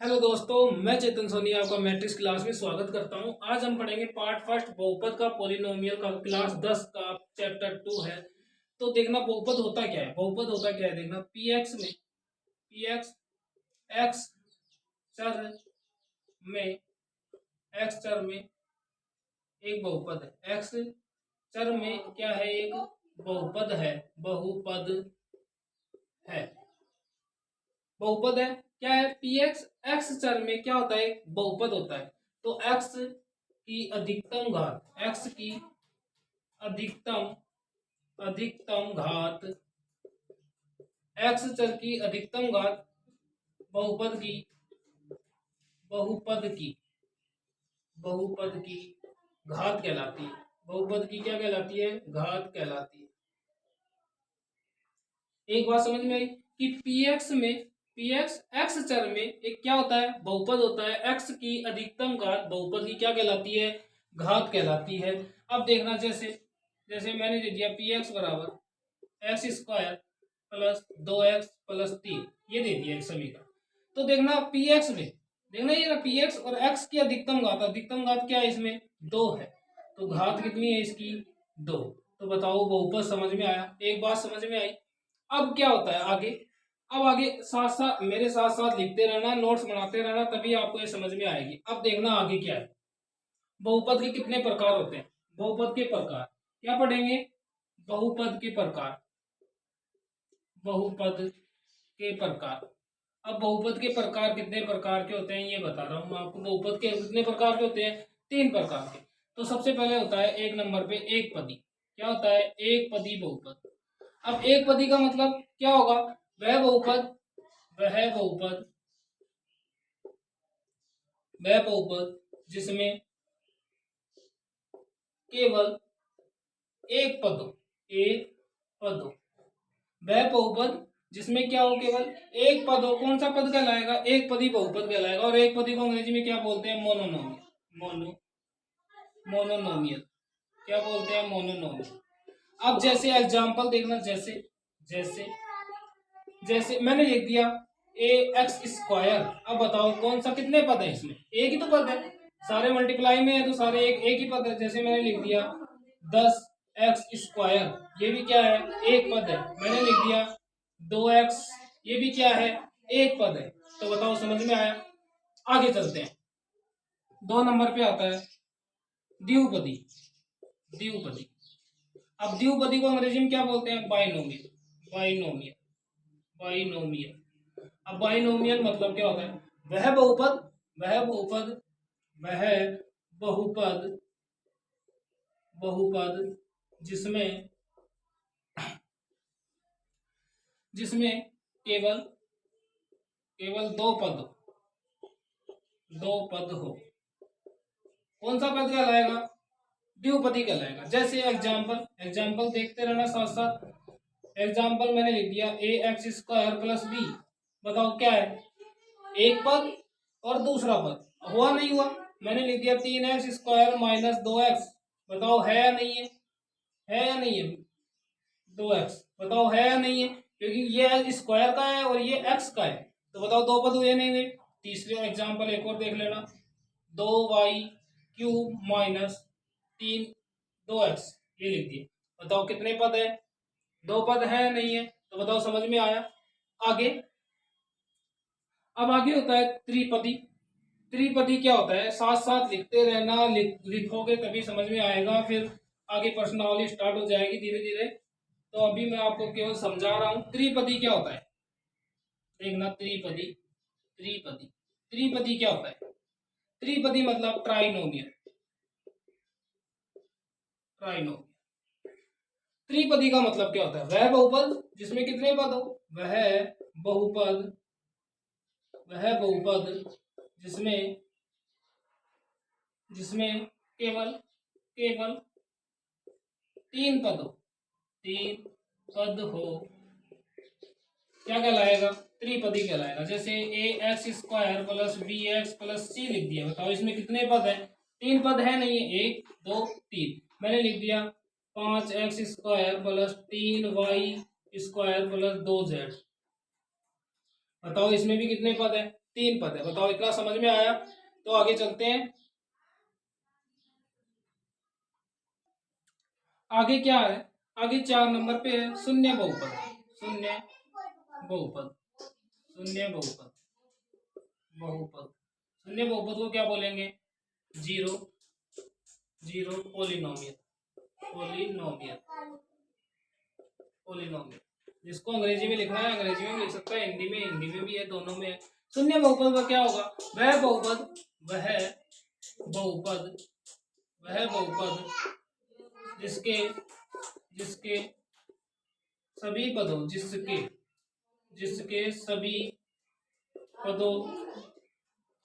Hello दोस्तों, मैं चेतन सोनी आपका मैट्रिक्स क्लास में स्वागत करता हूं। आज हम पढ़ेंगे पार्ट फर्स्ट बहुपद का पॉलिनोमियल का क्लास 10 का चैप्टर 2 है। तो देखना बहुपद होता क्या है। बहुपद होता क्या है देखना, पी एक्स में एक्स चर में एक्स चर में एक बहुपद है। एक्स चर में क्या है, एक बहुपद है। बहुपद है, बहुपद है। क्या है, पी एक्स एक्स चर में क्या होता है, एक बहुपद होता है। तो एक्स की अधिकतम घात, एक्स की अधिकतम अधिकतम घात, एक्स चर की अधिकतम घात बहुपद की बहुपद की बहुपद की घात कहलाती है। बहुपद की क्या कहलाती है, घात कहलाती है। एक बात समझ में आई कि पी एक्स एक्स चर में एक क्या होता है, बहुपद होता है। एक्स की अधिकतम घात बहुपद की क्या कहलाती है, घात कहलाती है। अब देखना, जैसे जैसे मैंने दे दिया पी एक्स बराबर एक्स स्क्वायर प्लस 2x+3, ये दे दिया एक समीकरण। तो देखना पी एक्स में, देखना ये ना पी एक्स और एक्स की अधिकतम घात क्या है, इसमें 2 है। तो घात कितनी है इसकी, 2। तो बताओ बहुपद समझ में आया। एक बात समझ में आई। अब क्या होता है आगे, अब आगे साथ साथ मेरे साथ साथ लिखते रहना, नोट्स बनाते रहना, तभी आपको ये समझ में आएगी। अब देखना आगे क्या है। बहुपद के कितने प्रकार होते हैं, बहुपद के प्रकार क्या पढ़ेंगे, बहुपद के प्रकार, बहुपद के प्रकार। अब बहुपद के प्रकार कितने प्रकार के होते हैं ये बता रहा हूं मैं आपको। बहुपद के कितने प्रकार के होते हैं, 3 प्रकार के। तो सबसे पहले होता है एक नंबर पे एक पदी। क्या होता है, एक पदी बहुपद। अब एक पदी का मतलब क्या होगा, वह बहुपद वह बहुपद वह बहुपद जिसमें केवल एक पद हो, एक पद हो। वह बहुपद जिसमें क्या हो, केवल एक पद हो। कौन सा पद कहलाएगा, एक पदी बहुपद कहलाएगा। और एक पदी को अंग्रेजी में क्या बोलते हैं, मोनोनोमियल। मोनोनोमियल क्या बोलते हैं, मोनोनोमियल। अब जैसे एग्जांपल देखना, जैसे जैसे जैसे मैंने लिख दिया ए एक्स स्क्वायर। अब बताओ कौन सा, कितने पद है इसमें, एक ही तो पद है। सारे मल्टीप्लाई में है तो सारे एक ही पद है। जैसे मैंने लिख दिया 10x², ये भी क्या है, एक पद है। मैंने लिख दिया 2x, ये भी क्या है, एक पद है। तो बताओ समझ में आया। आगे चलते हैं। 2 नंबर पे आता है द्विपदी। द्विपदी, अब द्विपदी को अंग्रेजी में क्या बोलते हैं, बाइनोमियल। बाइनोमियल बाइनोमियल अब बाइनोमियल मतलब क्या होता है, वह बहुपद बहुपद जिसमें जिसमें केवल केवल दो पद हो। कौन सा पद कहलाएगा, द्विपदी कहलाएगा। जैसे एग्जाम्पल देखते रहना साथ साथ। एग्जाम्पल मैंने लिख दिया ax² + b। बताओ क्या है, एक पद और दूसरा पद, हुआ नहीं हुआ। मैंने लिख दिया 3x² - 2x। बताओ है या नहीं है या नहीं है, 2x। बताओ है या नहीं है, क्योंकि ये स्क्वायर का है और ये x का है। तो बताओ दो पद हुए नहीं हुए। तीसरे एग्जाम्पल एक और देख लेना, 2y³ - 3 2x, ये लिख दिए। बताओ कितने पद है, 2 पद है या नहीं है। तो बताओ समझ में आया। आगे, अब आगे होता है त्रिपदी। त्रिपदी क्या होता है, साथ साथ लिखते रहना, लिखोगे तभी समझ में आएगा। फिर आगे प्रश्नावली स्टार्ट हो जाएगी धीरे धीरे। तो अभी मैं आपको केवल समझा रहा हूं त्रिपदी क्या होता है। देखना, त्रिपदी त्रिपदी त्रिपदी क्या होता है। त्रिपदी मतलब ट्राइनोमियल। ट्राइनोमियल त्रिपदी का मतलब क्या होता है, वह बहुपद जिसमें कितने पद हो। बहुपद वह बहुपद जिसमें जिसमें केवल केवल 3 पद हो। 3 पद हो, क्या कहलाएगा, त्रिपदी कहलाएगा। जैसे ax² + bx+c लिख दिया। बताओ इसमें कितने पद है, 3 पद है नहीं है, 1 2 3। मैंने लिख दिया 5x² + 3y² + 2z। बताओ इसमें भी कितने पद है, 3 पद है। बताओ इतना समझ में आया? तो आगे चलते हैं। आगे क्या है? आगे 4 नंबर पे है शून्य बहुपद। शून्य बहुपद, शून्य बहुपद, बहुपद। शून्य बहुपद को क्या बोलेंगे? Zero, zero polynomial, polynomial, polynomial. जिसको अंग्रेजी में लिखना है अंग्रेजी में लिख सकता है, हिंदी में भी है, दोनों में है। शून्य बहुपद का क्या होगा? वह बहुपद, वह बहुपद, वह बहुपद जिसके जिसके सभी पदों, जिसके सभी पदों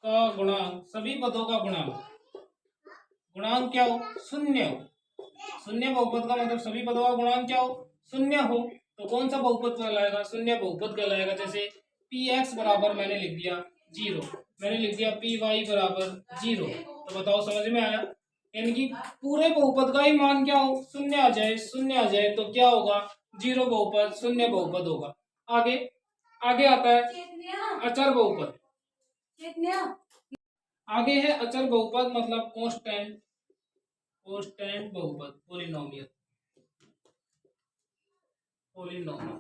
का गुणांक, सभी पदों का गुणांक क्या हो? शून्य हो। शून्य बहुपद का मतलब सभी पदों का गुणांक क्या हो? शून्य हो। तो कौन सा बहुपद कहलाएगा? शून्य बहुपद कहलाएगा। जैसे पी एक्स बराबर मैंने लिख दिया 0, मैंने लिख दिया पी वाई बराबर 0। तो बताओ समझ में आया? यानी कि पूरे बहुपद का ही मान क्या हो? शून्य आ जाए, शून्य आ जाए तो क्या होगा? 0 बहुपद, शून्य बहुपद होगा। आगे आगे आता है अचर बहुपद। आगे है अचर बहुपद, मतलब कांस्टेंट, कांस्टेंट बहुपद, पोलिनोमियल, पोलिनोमियल।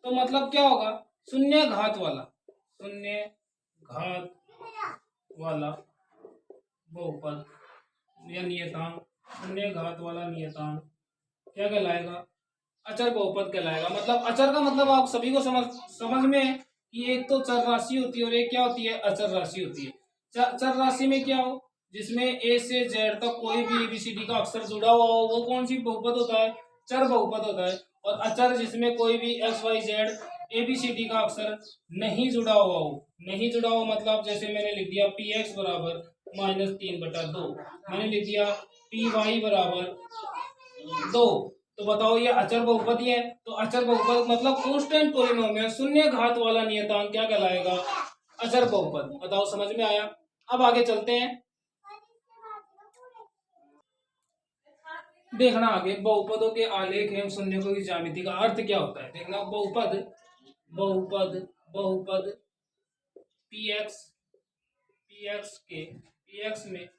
तो मतलब क्या होगा? शून्य घात वाला, शून्य घात वाला बहुपद या नियतांक, शून्य घात वाला नियतांक क्या कहलाएगा? अचर बहुपद कहलाएगा। मतलब अचर का मतलब आप सभी को समझ में है कि एक तो चर राशि होती है और एक क्या होती है? अचर राशि होती है। चर राशि में क्या हो? जिसमें ए से जेड तक कोई भी एबीसीडी का अक्षर जुड़ा हुआ हो, वो कौन सी बहुपद होता है? चर बहुपद होता है। और अचर जिसमें कोई भी एक्स वाई जेड एबीसीडी का अक्षर नहीं जुड़ा हुआ हो, नहीं जुड़ा हुआ मतलब जैसे मैंने लिख दिया पी एक्स बराबर -3/2, मैंने लिख दिया पी वाई बराबर 2। तो बताओ ये अचर बहुपद ही है। तो अचर बहुपद मतलब कांस्टेंट पोलिनोमियल, शून्य घात वाला नियतांक क्या कहलाएगा? अचर बहुपद। बताओ समझ में आया? अब आगे चलते हैं। देखना आगे बहुपदों के आलेख एवं शून्यकों की ज्यामिति का अर्थ क्या होता है। देखना बहुपद, बहुपद, बहुपद पी एक्स के पी एक्स में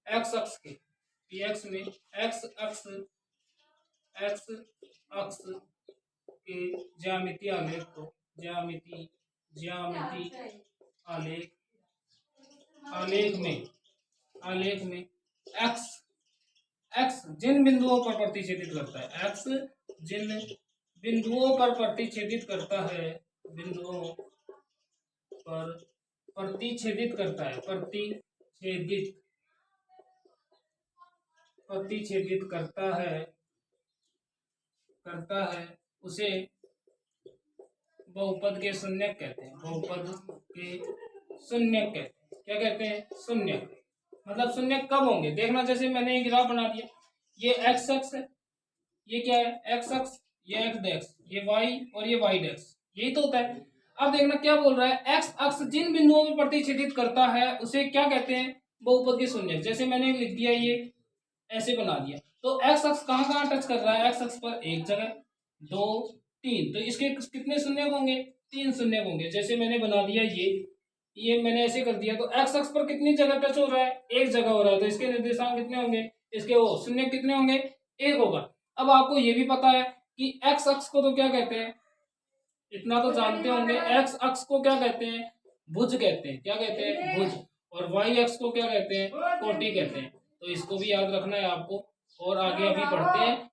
एक्स अक्ष के पी एक्स में एक्स अक्ष के ज्यामिति आलेख को ज्यामिति आलेख में एक्स जिन बिंदुओं पर प्रतिच्छेदित करता है, एक्स जिन बिंदुओं पर प्रतिच्छेदित करता है, बिंदुओं पर प्रतिच्छेदित करता है, प्रतिच्छेदित करता है उसे बहुपद के शून्यक कहते हैं। बहुपद के शून्यक कहते हैं। क्या कहते हैं? शून्यक। मतलब शून्यक कब होंगे? देखना जैसे मैंने एक ग्राफ बना दिया, ये एक्स अक्ष है, ये क्या है? एक्स अक्ष, ये एक्स डेक्स, ये वाई और ये वाई डेक्स, यही तो होता है। अब देखना क्या बोल रहा है? एक्स अक्ष जिन बिंदुओं में प्रतिच्छेदित करता है उसे क्या कहते हैं? बहुपद के शून्यक। जैसे मैंने लिख दिया, ये ऐसे बना दिया, तो एक्स अक्ष कहाँ कहाँ टच कर रहा है? एक्स अक्ष पर एक जगह, 2, 3, तो इसके कितने शून्यक होंगे? 3 शून्यक होंगे। जैसे मैंने बना दिया ये मैंने ऐसे कर दिया, तो एक्स अक्ष पर कितनी जगह टच हो रहा है? एक जगह हो रहा है, तो इसके निर्देशांक कितने होंगे? इसके वो शून्य कितने होंगे? 1 होगा। अब आपको ये भी पता है कि एक्स अक्ष को तो क्या कहते हैं? इतना तो जानते होंगे, एक्स अक्ष को क्या कहते हैं? भुज कहते हैं। क्या कहते हैं? भुज। और वाई अक्ष को क्या कहते हैं? कोटि कहते हैं। तो इसको भी याद रखना है आपको। और आगे अभी बढ़ते हैं।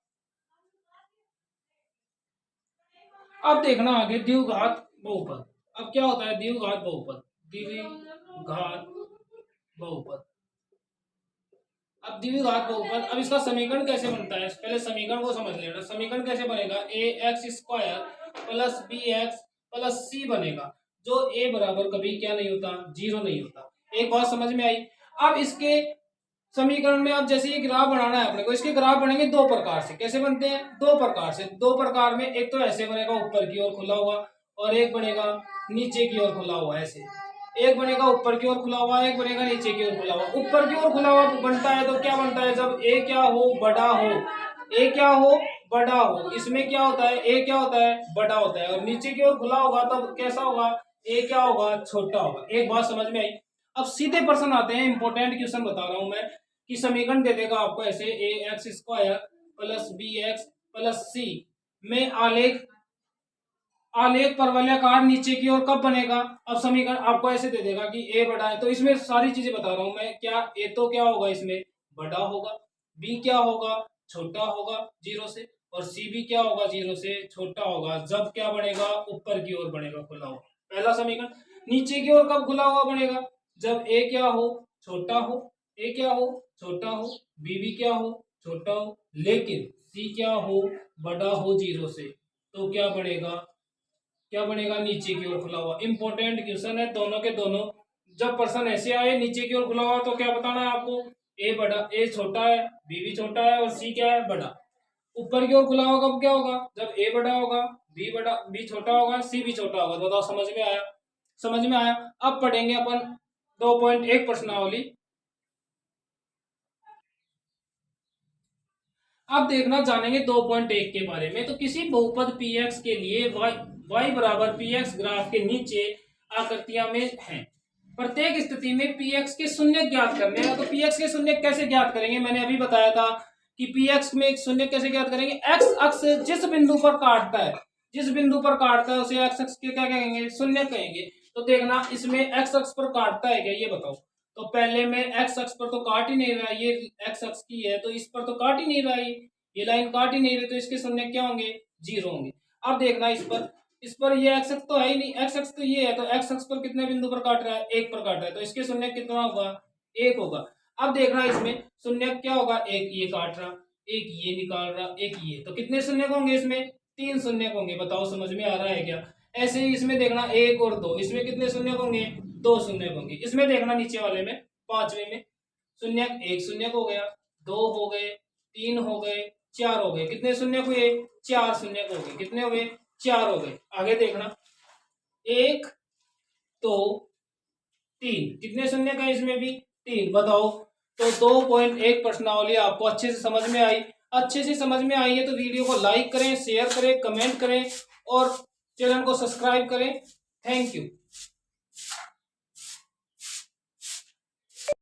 अब देखना आगे द्विघात बहुपद। अब क्या होता है द्विघात बहुपद? द्विघात बहुपद। अब द्विघात बहुपद, अब इसका समीकरण कैसे बनता है? पहले समीकरण को समझ लेना। समीकरण कैसे बनेगा? A X square plus B X plus C बनेगा, जो ए बराबर कभी क्या नहीं होता? 0 नहीं होता। एक बात समझ में आई? अब इसके समीकरण में अब जैसे ये ग्राफ बनाना है अपने को, इसके ग्राफ बनेंगे 2 प्रकार से। कैसे बनते हैं? 2 प्रकार से। 2 प्रकार में एक तो ऐसे बनेगा ऊपर की ओर खुला हुआ, और एक बनेगा नीचे की ओर खुला हुआ। ऐसे एक बनेगा ऊपर की ओर खुला हुआ, एक बनेगा नीचे की ओर खुला हुआ। ऊपर की ओर खुला हुआ बनता है तो क्या बनता है? जब ए क्या हो? बड़ा हो। ए क्या हो? बड़ा हो। इसमें क्या होता है? ए क्या होता है? बड़ा होता है। और नीचे की ओर खुला होगा तब कैसा होगा? ए क्या होगा, छोटा होगा। एक बात समझ में आई। अब सीधे प्रश्न आते हैं, इंपॉर्टेंट क्वेश्चन बता रहा हूं मैं कि समीकरण दे देगा आपको ऐसे, A X square plus B X plus C में आलेख आलेख परवलयाकार नीचे की ओर कब बनेगा। अब समीकरण आपको ऐसे दे देगा कि ए बड़ा है, तो इसमें सारी चीजें बता रहा हूं मैं, क्या ए तो क्या होगा इसमें बड़ा होगा, बी क्या होगा छोटा होगा जीरो से, और सी भी क्या होगा जीरो से छोटा होगा। जब क्या बनेगा, ऊपर की ओर बनेगा खुला हुआ। पहला समीकरण। नीचे की ओर कब खुला हुआ बनेगा, जब ए क्या हो छोटा हो, ए क्या हो छोटा हो, बी भी क्या हो छोटा हो, लेकिन सी क्या हो बड़ा हो जीरो से। तो क्या बनेगा, क्या बनेगा नीचे की ओर खुला हुआ। इंपॉर्टेंट क्वेश्चन है दोनों के दोनों। जब पर्सन ऐसे आए नीचे की ओर खुला हुआ तो क्या बताना है आपको, ए बड़ा, ए छोटा है, बी भी छोटा है और सी क्या है बड़ा। ऊपर की ओर खुला होगा कब क्या होगा, जब ए बड़ा होगा, बी छोटा होगा, सी भी छोटा होगा। बताओ समझ में आया, समझ में आया। अब पढ़ेंगे अपन 2.1 प्रश्नावली। अब देखना जानेंगे 2.1 के बारे में। तो किसी बहुपद px के लिए y बराबर px ग्राफ के नीचे आकृतियां में हैं। प्रत्येक स्थिति में px के शून्य ज्ञात करने हैं। तो px के शून्य कैसे ज्ञात करेंगे, मैंने अभी बताया था कि px में शून्य कैसे ज्ञात करेंगे। x अक्ष जिस बिंदु पर काटता है, जिस बिंदु पर काटता है उसे x अक्ष के क्या कहेंगे, शून्य कहेंगे। तो देखना इसमें x अक्ष पर काटता है क्या, ये बताओ। तो पहले में x अक्ष पर तो काट ही नहीं रहा, ये x अक्ष की है तो इस पर तो काट ही नहीं रहा, ये लाइन काट ही नहीं रही, तो इसके शून्य क्या होंगे, जीरो होंगे। अब देखना इस पर ये x अक्ष तो है ही नहीं, x अक्ष तो ये है, तो x अक्ष पर कितने बिंदु पर काट रहा है, एक पर काट रहा है, तो इसके शून्य कितना होगा, एक होगा। अब देखना इसमें शून्य क्या होगा, एक ये काट रहा, एक ये निकाल रहा, एक ये, तो कितने शून्य होंगे इसमें, तीन शून्य होंगे। बताओ समझ में आ रहा है क्या। ऐसे ही इसमें देखना एक और दो, इसमें कितने शून्य होंगे, दो शून्य होंगे। इसमें देखना नीचे वाले में पांचवें में शून्य, एक शून्य हो गया, दो हो गए, तीन हो गए, चार हो गए। कितने शून्य हुए, चार शून्य हो गए। कितने हो गए, चार हो गए। आगे देखना एक दो तीन, कितने शून्य का इसमें भी, तीन। बताओ तो 2.1 प्रश्नावली आपको अच्छे से समझ में आई। अच्छे से समझ में आई है तो वीडियो को लाइक करें, शेयर करें, कमेंट करें और चैनल को सब्सक्राइब करें। Thank you.